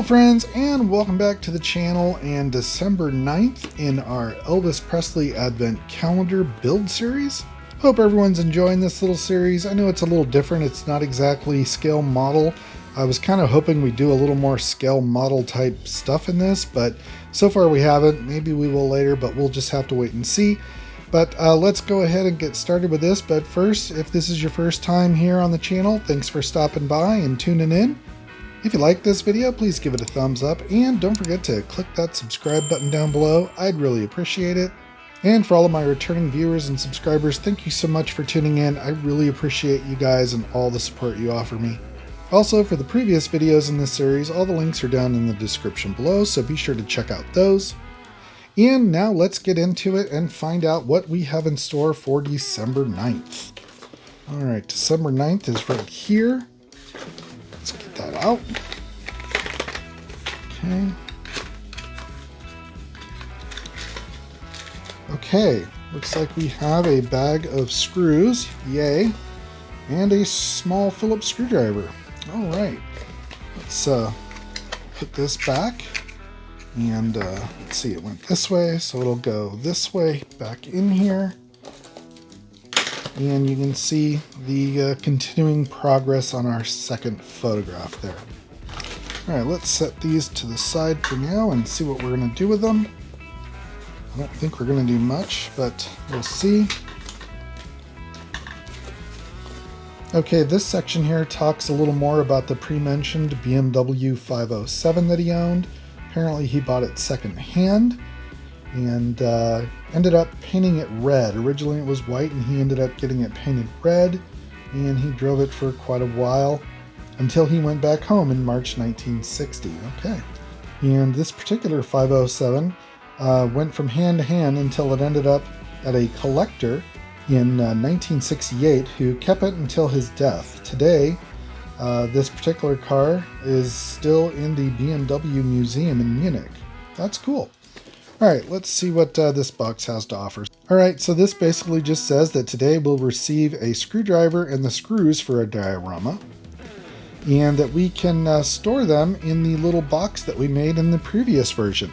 friends, and welcome back to the channel and December 9th in our Elvis Presley Advent calendar build series. Hope everyone's enjoying this little series. I know it's a little different. It's not exactly scale model. I was kind of hoping we'd do a little more scale model type stuff in this, but so far we haven't. Maybe we will later, but we'll just have to wait and see. But let's go ahead and get started with this. But first, if this is your first time here on the channel, thanks for stopping by and tuning in. If you like this video, please give it a thumbs up and don't forget to click that subscribe button down below. I'd really appreciate it. And for all of my returning viewers and subscribers, thank you so much for tuning in. I really appreciate you guys and all the support you offer me. Also, for the previous videos in this series, all the links are down in the description below, so be sure to check out those. And now let's get into it and find out what we have in store for December 9th. All right, December 9th is right here. Let's get that out. Okay. Okay, looks like we have a bag of screws, yay, and a small Phillips screwdriver. All right, let's put this back, and let's see, it went this way, so it'll go this way, back in here. And you can see the continuing progress on our second photograph there. All right, let's set these to the side for now and see what we're going to do with them. I don't think we're going to do much, but we'll see. Okay, this section here talks a little more about the pre-mentioned BMW 507 that he owned. Apparently he bought it second-hand and ended up painting it red. Originally it was white and he ended up getting it painted red, and he drove it for quite a while until he went back home in March 1960. Okay, and this particular 507 went from hand to hand until it ended up at a collector in 1968 who kept it until his death. Today this particular car is still in the BMW Museum in Munich. That's cool. Alright, let's see what this box has to offer. Alright, so this basically just says that today we'll receive a screwdriver and the screws for a diorama, and that we can store them in the little box that we made in the previous version.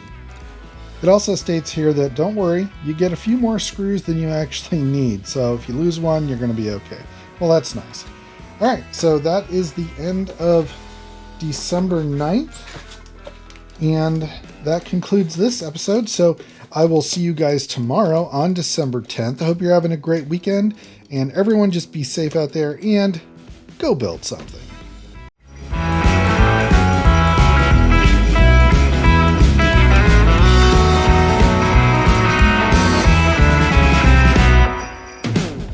It also states here that don't worry, you get a few more screws than you actually need, so if you lose one, you're going to be okay. Well, that's nice. Alright, so that is the end of December 9th. And that concludes this episode, so I will see you guys tomorrow on December 10th. I hope you're having a great weekend, and everyone just be safe out there and go build something.